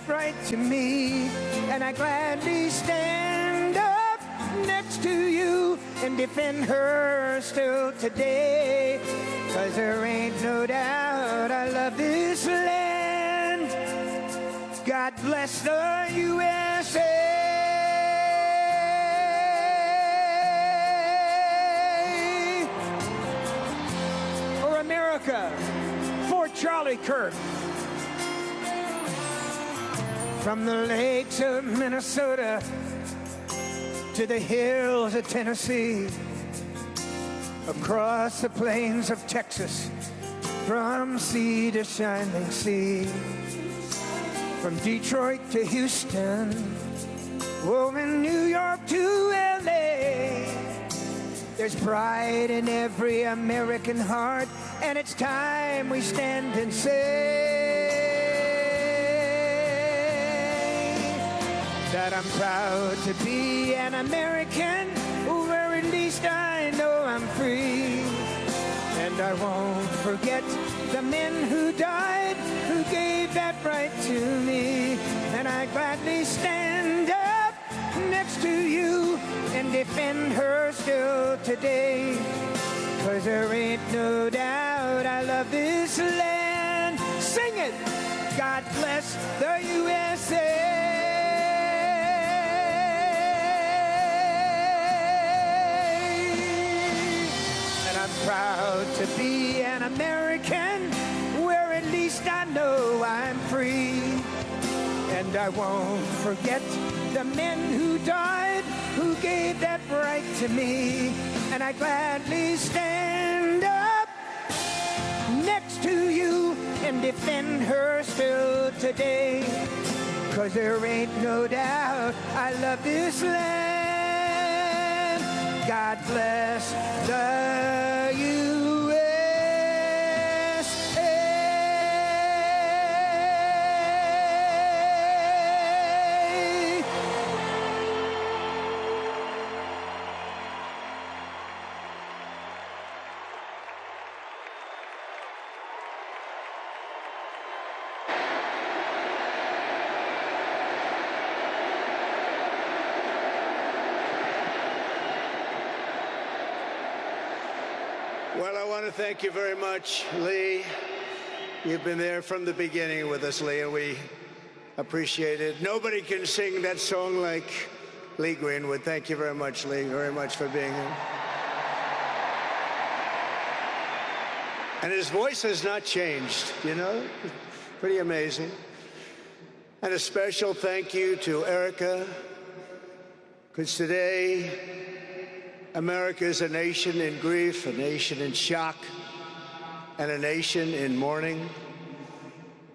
right to me, and I gladly stand up next to you and defend her still today. 'Cause there ain't no doubt I love this land. God bless the USA. For America, for Charlie Kirk. From the lakes of Minnesota to the hills of Tennessee, across the plains of Texas, from sea to shining sea, from Detroit to Houston, oh, in New York to LA, there's pride in every American heart, and it's time we stand and say that I'm proud to be an American, where at least I know I'm free. And I won't forget the men who died, who gave that right to me. And I gladly stand up next to you and defend her still today. 'Cause there ain't no doubt I love this land. Sing it! God bless the USA. Proud to be an American, where at least I know I'm free. And I won't forget the men who died, who gave that right to me. And I gladly stand up next to you and defend her still today. 'Cause there ain't no doubt I love this land. God bless the USA. Well, I want to thank you very much, Lee. You've been there from the beginning with us, Lee, and we appreciate it. Nobody can sing that song like Lee Greenwood. Thank you very much, Lee, very much for being here. And his voice has not changed, you know? Pretty amazing. And a special thank you to Erica, because today, America is a nation in grief, a nation in shock, and a nation in mourning.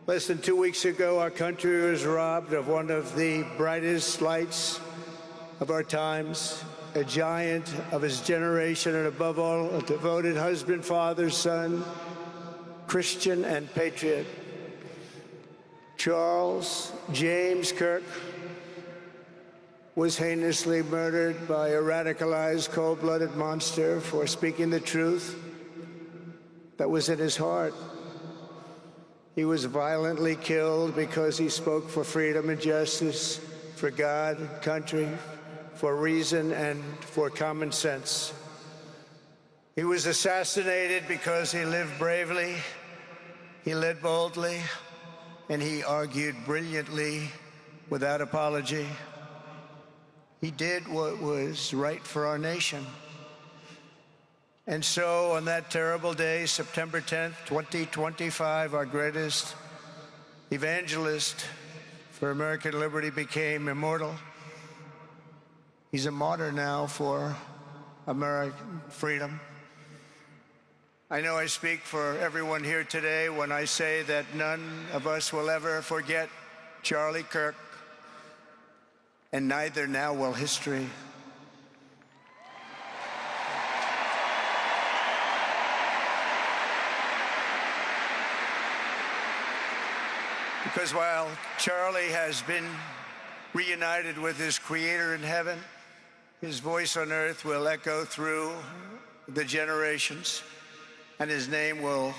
Less than 2 weeks ago, our country was robbed of one of the brightest lights of our times, a giant of his generation, and above all, a devoted husband, father, son, Christian, and patriot. Charles James Kirk was heinously murdered by a radicalized, cold-blooded monster for speaking the truth that was in his heart. He was violently killed because he spoke for freedom and justice, for God and country, for reason and for common sense. He was assassinated because he lived bravely, he led boldly, and he argued brilliantly without apology. He did what was right for our nation. And so on that terrible day, September 10th, 2025, our greatest evangelist for American liberty became immortal. He's a martyr now for American freedom. I know I speak for everyone here today when I say that none of us will ever forget Charlie Kirk, and neither now will history. Because while Charlie has been reunited with his Creator in heaven, his voice on earth will echo through the generations, and his name will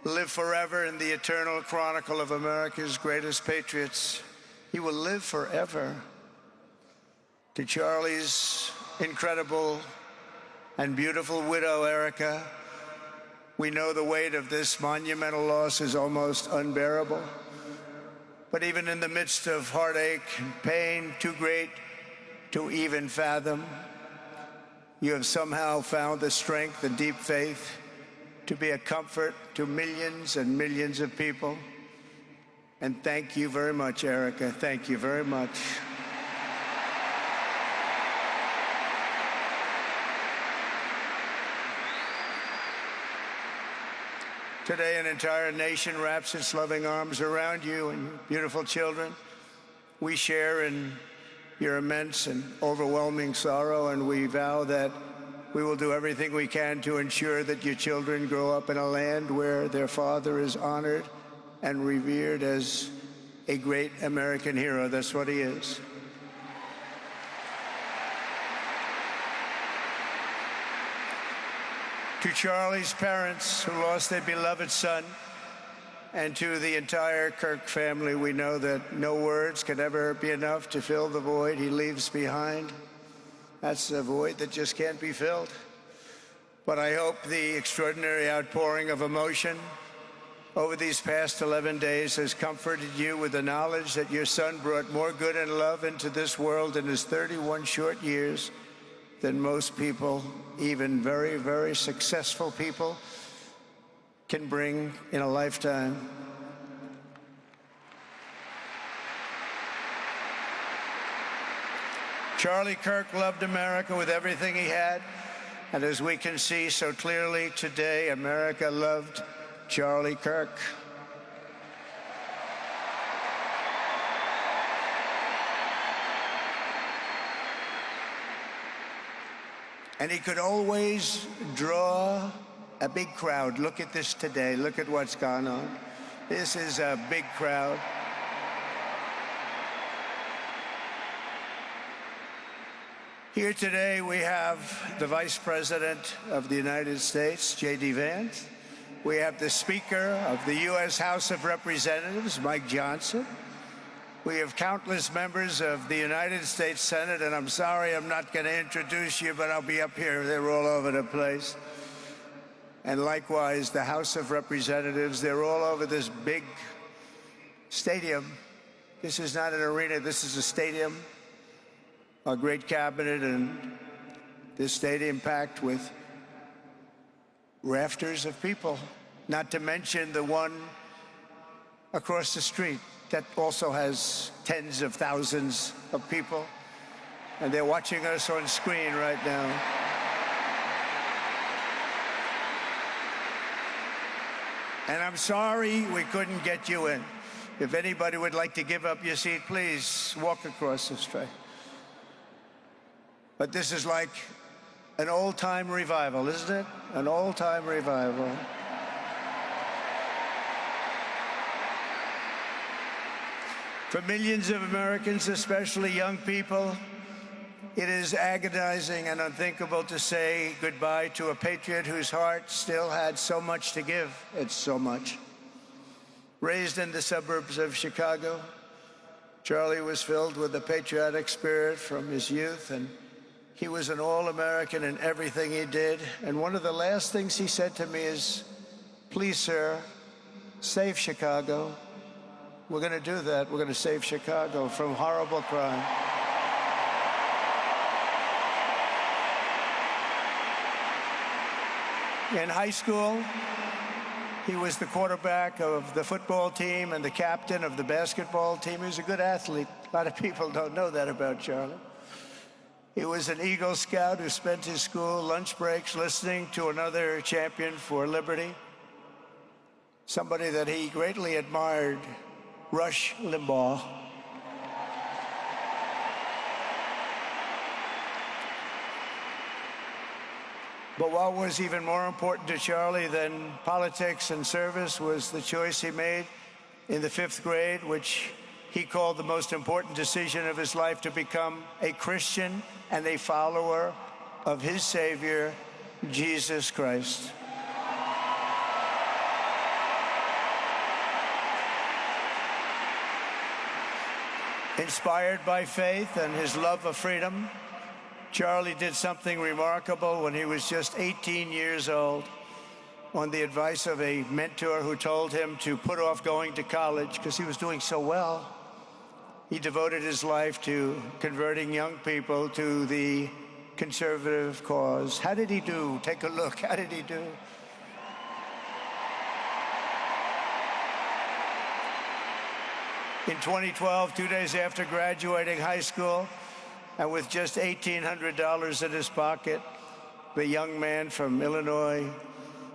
live forever in the eternal chronicle of America's greatest patriots. He will live forever. To Charlie's incredible and beautiful widow, Erica, we know the weight of this monumental loss is almost unbearable. But even in the midst of heartache and pain too great to even fathom, you have somehow found the strength and deep faith to be a comfort to millions and millions of people. And thank you very much, Erica. Thank you very much. Today, an entire nation wraps its loving arms around you and your beautiful children. We share in your immense and overwhelming sorrow, and we vow that we will do everything we can to ensure that your children grow up in a land where their father is honored and revered as a great American hero. That's what he is. To Charlie's parents who lost their beloved son, and to the entire Kirk family, we know that no words can ever be enough to fill the void he leaves behind. That's a void that just can't be filled. But I hope the extraordinary outpouring of emotion over these past 11 days has comforted you with the knowledge that your son brought more good and love into this world in his 31 short years than most people, even very, very successful people, can bring in a lifetime. Charlie Kirk loved America with everything he had, and as we can see so clearly today, America loved Charlie Kirk. And he could always draw a big crowd. Look at this today. Look at what's gone on. This is a big crowd. Here today we have the Vice President of the United States, J.D. Vance. We have the Speaker of the U.S. House of Representatives, Mike Johnson. We have countless members of the United States Senate, and I'm sorry I'm not going to introduce you, but I'll be up here. They're all over the place. And likewise, the House of Representatives, they're all over this big stadium. This is not an arena, this is a stadium. Our great cabinet and this stadium packed with rafters of people, not to mention the one across the street that also has tens of thousands of people, and they're watching us on screen right now. And I'm sorry we couldn't get you in. If anybody would like to give up your seat, please walk across the street. But this is like an old-time revival, isn't it? An old-time revival. For millions of Americans, especially young people, it is agonizing and unthinkable to say goodbye to a patriot whose heart still had so much to give. It's so much. Raised in the suburbs of Chicago, Charlie was filled with a patriotic spirit from his youth, and he was an all-American in everything he did. And one of the last things he said to me is, "Please, sir, save Chicago." We're going to do that. We're going to save Chicago from horrible crime. In high school, he was the quarterback of the football team and the captain of the basketball team. He was a good athlete. A lot of people don't know that about Charlie. He was an Eagle Scout who spent his school lunch breaks listening to another champion for liberty, somebody that he greatly admired, Rush Limbaugh. But what was even more important to Charlie than politics and service was the choice he made in the 5th grade, which he called the most important decision of his life, to become a Christian and a follower of his Savior, Jesus Christ. Inspired by faith and his love of freedom, Charlie did something remarkable when he was just 18 years old. On the advice of a mentor who told him to put off going to college because he was doing so well, he devoted his life to converting young people to the conservative cause. How did he do? Take a look. How did he do? In 2012, 2 days after graduating high school, and with just $1,800 in his pocket, the young man from Illinois,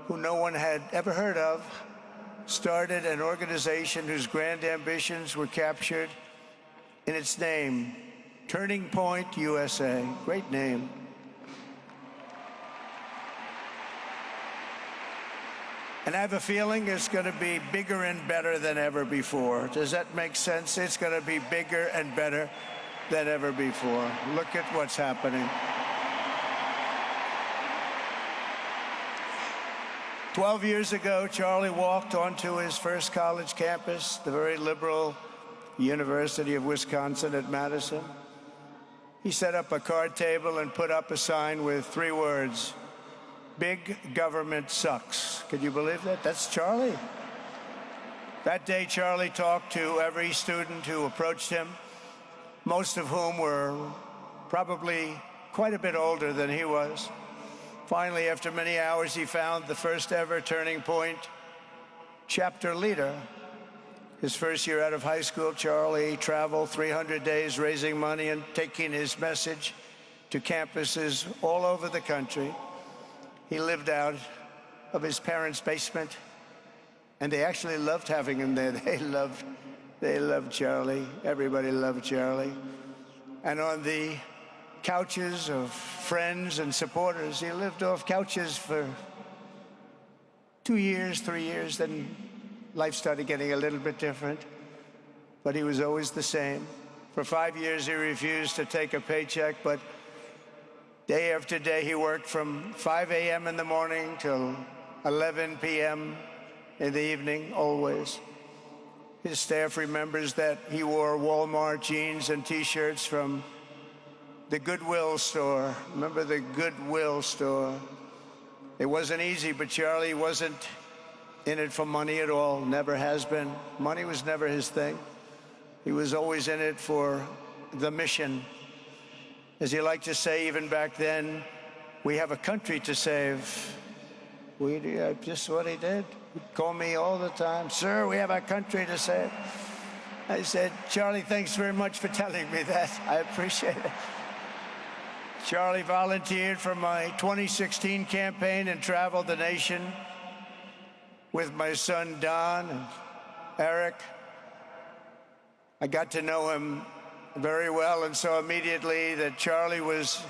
who no one had ever heard of, started an organization whose grand ambitions were captured in its name, Turning Point USA. Great name. And I have a feeling it's going to be bigger and better than ever before. Does that make sense? It's going to be bigger and better than ever before. Look at what's happening. 12 years ago, Charlie walked onto his first college campus, the very liberal University of Wisconsin at Madison. He set up a card table and put up a sign with 3 words: "Big government sucks." Could you believe that? That's Charlie. That day, Charlie talked to every student who approached him, most of whom were probably quite a bit older than he was. Finally, after many hours, he found the first ever Turning Point chapter leader. His first year out of high school, Charlie traveled 300 days raising money and taking his message to campuses all over the country. He lived out of his parents' basement, and they actually loved having him there. They loved Charlie. Everybody loved Charlie. And on the couches of friends and supporters, he lived off couches for 2 years, 3 years, then life started getting a little bit different, but he was always the same. For 5 years, he refused to take a paycheck, but day after day, he worked from 5 a.m. in the morning till 11 p.m. in the evening, always. His staff remembers that he wore Walmart jeans and T-shirts from the Goodwill store. Remember the Goodwill store? It wasn't easy, but Charlie wasn't in it for money at all, never has been. Money was never his thing. He was always in it for the mission. As he liked to say even back then, we have a country to save. Just what he did. He'd call me all the time, "Sir, we have a country to save." I said, "Charlie, thanks very much for telling me that. I appreciate it." Charlie volunteered for my 2016 campaign and traveled the nation with my son, Don, and Eric. I got to know him very well and saw immediately that Charlie was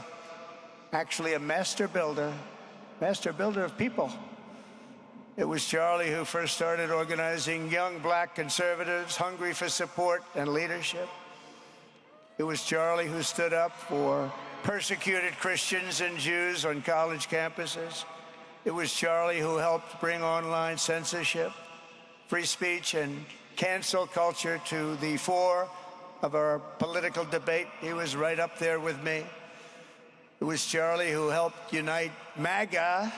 actually a master builder of people. It was Charlie who first started organizing young black conservatives hungry for support and leadership. It was Charlie who stood up for persecuted Christians and Jews on college campuses. It was Charlie who helped bring online censorship, free speech, and cancel culture to the fore of our political debate. He was right up there with me. It was Charlie who helped unite MAGA,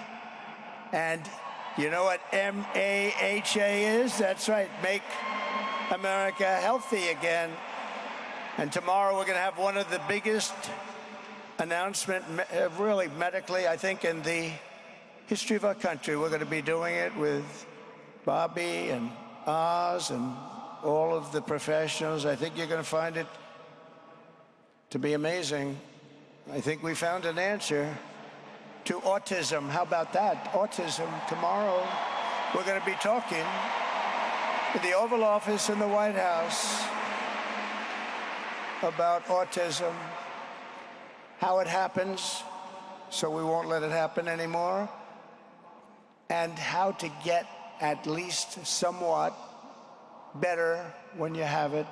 and you know what MAHA is? That's right, Make America Healthy Again. And tomorrow we're going to have one of the biggest announcements, really medically, I think, in the history of our country. We're going to be doing it with Bobby and Oz and all of the professionals. I think you're going to find it to be amazing. I think we found an answer to autism. How about that? Autism. Tomorrow, we're going to be talking in the Oval Office in the White House about autism, how it happens, so we won't let it happen anymore, and how to get at least somewhat better when you have it,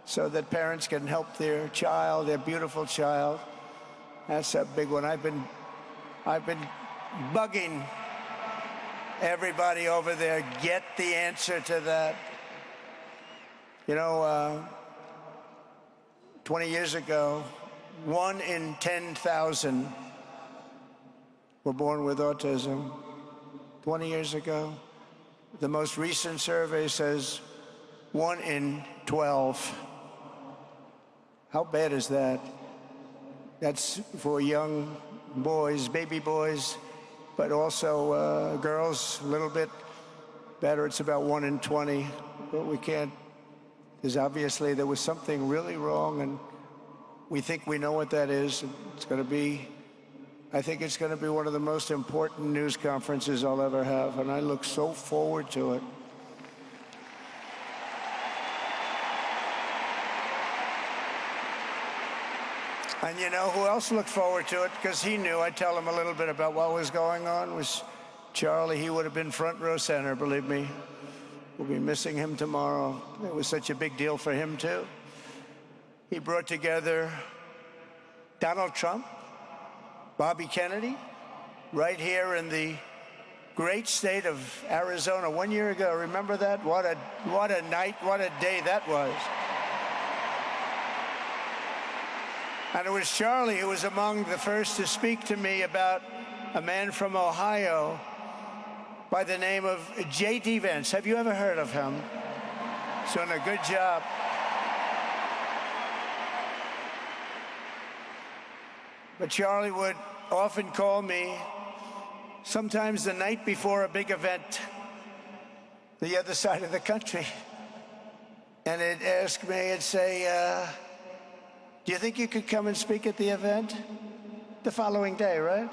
so that parents can help their child, their beautiful child. That's a big one. I've been bugging everybody over there, get the answer to that. You know, 20 years ago, 1 in 10,000 were born with autism. 20 years ago. The most recent survey says 1 in 12. How bad is that? That's for young boys, baby boys, but also girls, a little bit better. It's about 1 in 20. But we can't, because obviously there was something really wrong, and we think we know what that is. It's going to be, I think it's going to be one of the most important news conferences I'll ever have, and I look so forward to it. And you know who else looked forward to it? Because he knew. I'd tell him a little bit about what was going on. Was Charlie. He would have been front row center, believe me. We'll be missing him tomorrow. It was such a big deal for him, too. He brought together Donald Trump, Bobby Kennedy, right here in the great state of Arizona 1 year ago. Remember that? What a night, what a day that was. And it was Charlie who was among the first to speak to me about a man from Ohio by the name of J.D. Vance. Have you ever heard of him? He's doing a good job. But Charlie would often call me, sometimes the night before a big event, the other side of the country. And he'd ask me, he'd say, do you think you could come and speak at the event? The following day, right?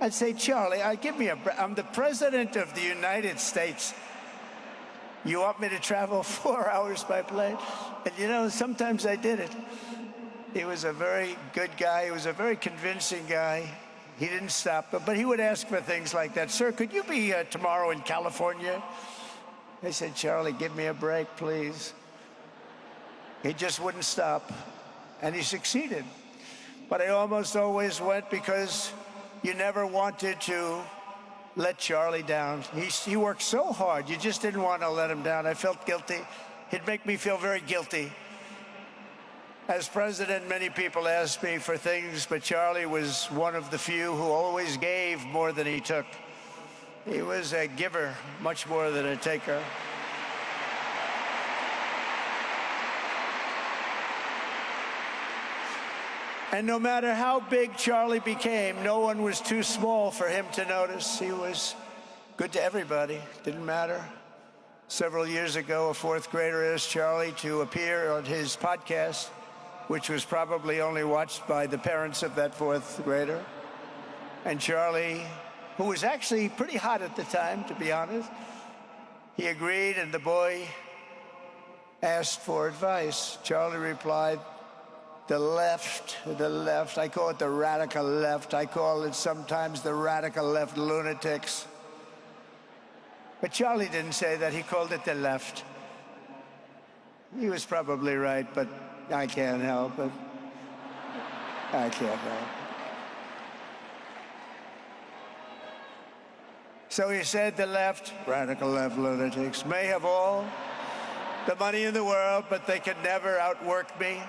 I'd say, Charlie, I'm the president of the United States. You want me to travel 4 hours by plane? And you know, sometimes I did it. He was a very good guy. He was a very convincing guy. He didn't stop, but he would ask for things like that. Sir, could you be tomorrow in California? I said, Charlie, give me a break, please. He just wouldn't stop. And he succeeded. But I almost always went because you never wanted to let Charlie down. He worked so hard, you just didn't want to let him down. I felt guilty. He'd make me feel very guilty. As president, many people asked me for things, but Charlie was one of the few who always gave more than he took. He was a giver, much more than a taker. And no matter how big Charlie became, no one was too small for him to notice. He was good to everybody. Didn't matter. Several years ago, a fourth grader asked Charlie to appear on his podcast, which was probably only watched by the parents of that fourth grader. And Charlie, who was actually pretty hot at the time, to be honest, he agreed, and the boy asked for advice. Charlie replied, the left, I call it the radical left. I call it sometimes the radical left lunatics. But Charlie didn't say that. He called it the left. He was probably right, but I can't help it. I can't help it. So he said the left, radical left lunatics, may have all the money in the world, but they can never outwork me.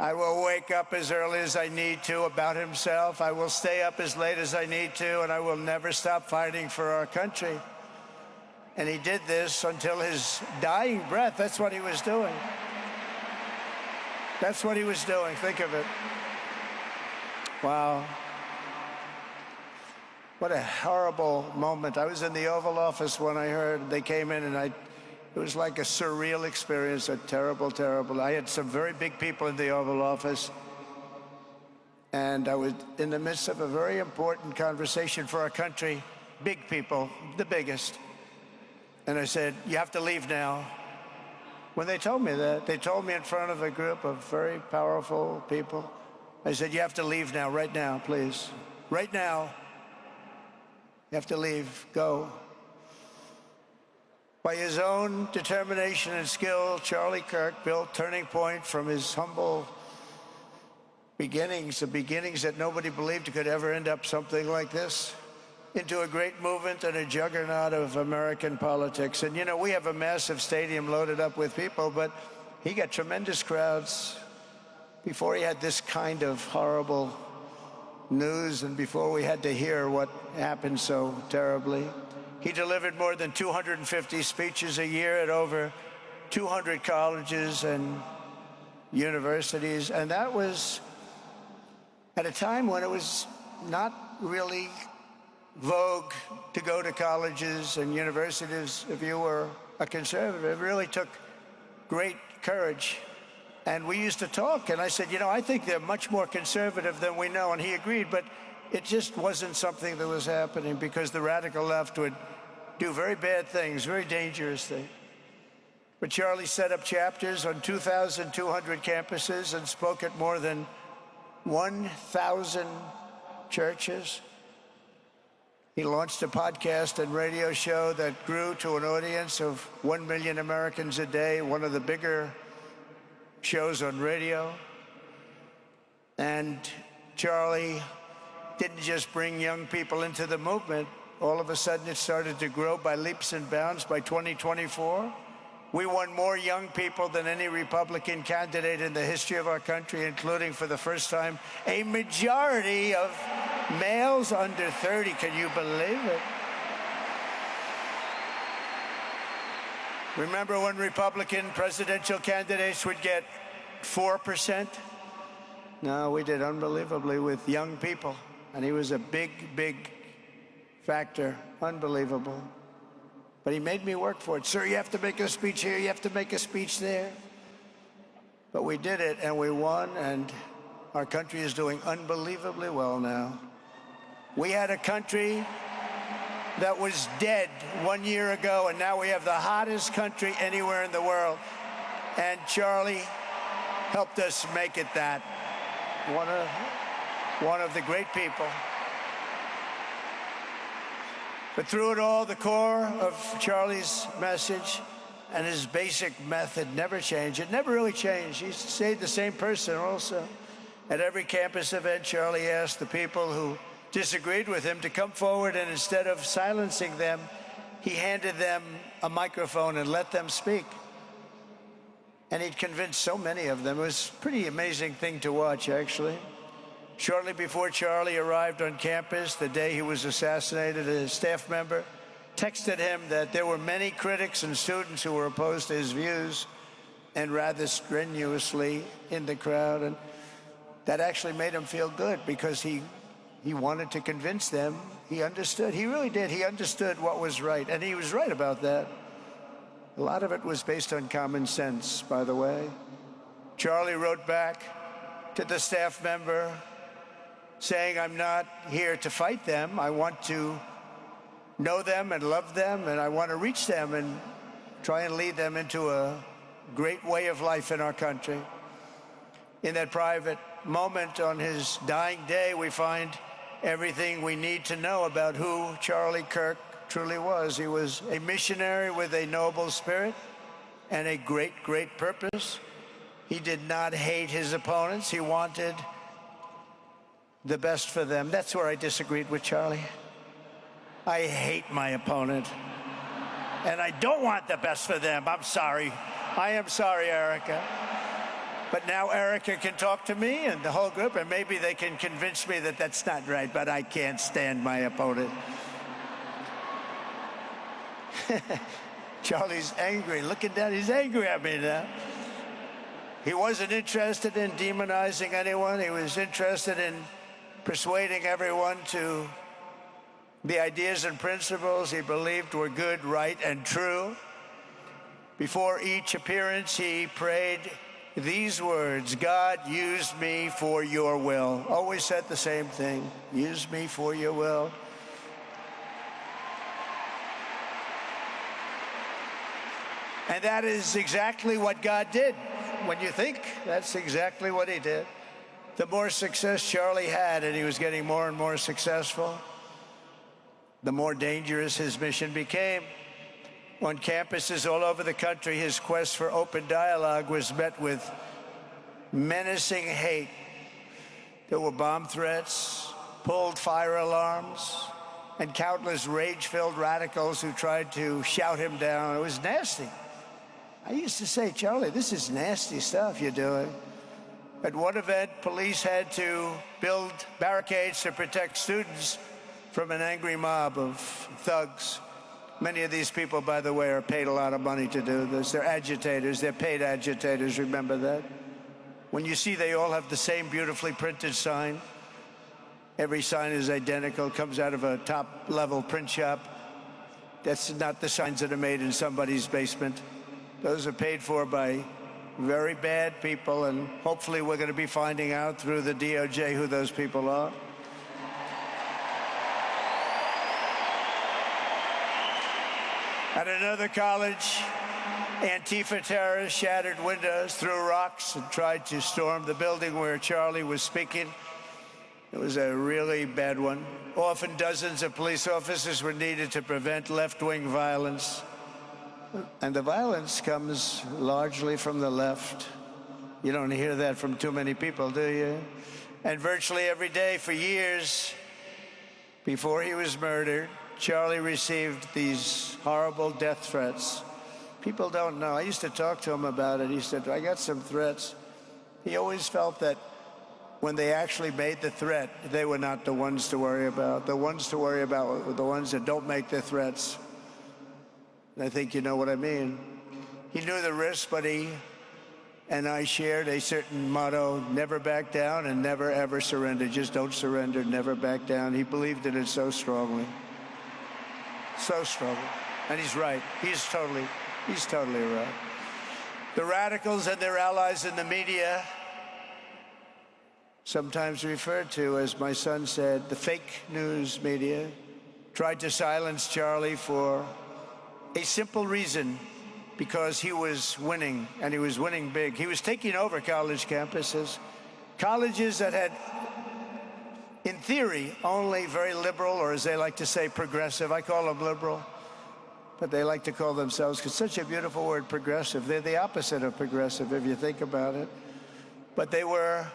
I will wake up as early as I need to about himself. I will stay up as late as I need to, and I will never stop fighting for our country. And he did this until his dying breath. That's what he was doing. That's what he was doing. Think of it. Wow. What a horrible moment. I was in the Oval Office when I heard they came in, and it was like a surreal experience, a terrible, terrible. I had some very big people in the Oval Office, and I was in the midst of a very important conversation for our country, big people, the biggest. And I said, you have to leave now. When they told me that, they told me in front of a group of very powerful people, I said, you have to leave now, right now, please. Right now, you have to leave, go. By his own determination and skill, Charlie Kirk built Turning Point from his humble beginnings, the beginnings that nobody believed could ever end up something like this, into a great movement and a juggernaut of American politics. And you know, we have a massive stadium loaded up with people, but he got tremendous crowds before he had this kind of horrible news and before we had to hear what happened so terribly. He delivered more than 250 speeches a year at over 200 colleges and universities, and that was at a time when it was not really vogue to go to colleges and universities if you were a conservative. It really took great courage. And we used to talk, and I said, you know, I think they're much more conservative than we know, and he agreed, but it just wasn't something that was happening because the radical left would do very bad things, very dangerous things. But Charlie set up chapters on 2,200 campuses and spoke at more than 1,000 churches. He launched a podcast and radio show that grew to an audience of 1 million Americans a day, one of the bigger shows on radio. And Charlie didn't just bring young people into the movement. All of a sudden, it started to grow by leaps and bounds. By 2024, we won more young people than any Republican candidate in the history of our country, including, for the first time, a majority of males under 30. Can you believe it? Remember when Republican presidential candidates would get 4%? No, we did unbelievably with young people. And he was a big, big factor. Unbelievable. But he made me work for it. Sir, you have to make a speech here, you have to make a speech there. But we did it, and we won, and our country is doing unbelievably well now. We had a country that was dead 1 year ago, and now we have the hottest country anywhere in the world. And Charlie helped us make it that. One of the great people. But through it all, the core of Charlie's message and his basic method never changed. It never really changed. He stayed the same person also. At every campus event, Charlie asked the people who disagreed with him to come forward, and instead of silencing them, he handed them a microphone and let them speak. And he'd convinced so many of them. It was a pretty amazing thing to watch, actually. Shortly before Charlie arrived on campus, the day he was assassinated, a staff member texted him that there were many critics and students who were opposed to his views, and rather strenuously in the crowd. And that actually made him feel good because he wanted to convince them. He understood. He really did. He understood what was right, and he was right about that. A lot of it was based on common sense, by the way. Charlie wrote back to the staff member saying, I'm not here to fight them. I want to know them and love them, and I want to reach them and try and lead them into a great way of life in our country. In that private moment on his dying day, we find everything we need to know about who Charlie Kirk truly was. He was a missionary with a noble spirit and a great, great purpose. He did not hate his opponents. He wanted the best for them. That's where I disagreed with Charlie. I hate my opponent, and I don't want the best for them. I'm sorry. I am sorry, Erica. But now Erica can talk to me and the whole group, and maybe they can convince me that that's not right, but I can't stand my opponent. Charlie's angry. Look at that. He's angry at me now. He wasn't interested in demonizing anyone. He was interested in persuading everyone to the ideas and principles he believed were good, right, and true. Before each appearance, he prayed these words: God, use me for your will. Always said the same thing: use me for your will. And that is exactly what God did. When you think, that's exactly what he did. The more success Charlie had, and he was getting more and more successful, the more dangerous his mission became. On campuses all over the country, his quest for open dialogue was met with menacing hate. There were bomb threats, pulled fire alarms, and countless rage-filled radicals who tried to shout him down. It was nasty. I used to say, Charlie, this is nasty stuff you're doing. At one event, police had to build barricades to protect students from an angry mob of thugs. Many of these people, by the way, are paid a lot of money to do this. They're agitators. They're paid agitators. Remember that? When you see they all have the same beautifully printed sign, every sign is identical, comes out of a top-level print shop. That's not the signs that are made in somebody's basement. Those are paid for by very bad people, and hopefully we're going to be finding out through the DOJ who those people are. At another college, Antifa terrorists shattered windows, threw rocks, and tried to storm the building where Charlie was speaking. It was a really bad one. Often dozens of police officers were needed to prevent left-wing violence. And the violence comes largely from the left. You don't hear that from too many people, do you? And virtually every day for years before he was murdered, Charlie received these horrible death threats. People don't know. I used to talk to him about it. He said, I got some threats. He always felt that when they actually made the threat, they were not the ones to worry about. The ones to worry about were the ones that don't make the threats. I think you know what I mean. He knew the risk, but he and I shared a certain motto: never back down and never ever surrender. Just don't surrender, never back down. He believed in it so strongly. So strongly. And he's right. He's totally right. The radicals and their allies in the media, sometimes referred to, as my son said, the fake news media, tried to silence Charlie for a simple reason: because he was winning, and he was winning big. He was taking over college campuses, colleges that had, in theory, only very liberal, or as they like to say, progressive. I call them liberal, but they like to call themselves, because such a beautiful word, progressive. They're the opposite of progressive, if you think about it. But they were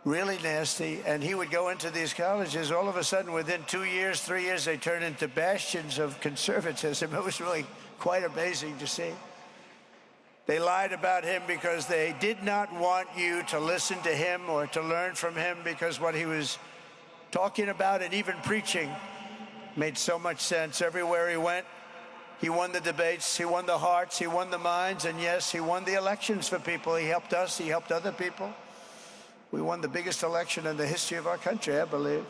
really nasty, and he would go into these colleges. All of a sudden, within 2 years, 3 years, they turned into bastions of conservatism. It was really quite amazing to see. They lied about him because they did not want you to listen to him or to learn from him, because what he was talking about and even preaching made so much sense. Everywhere he went, he won the debates, he won the hearts, he won the minds, and yes, he won the elections for people. He helped us, he helped other people. We won the biggest election in the history of our country, I believe.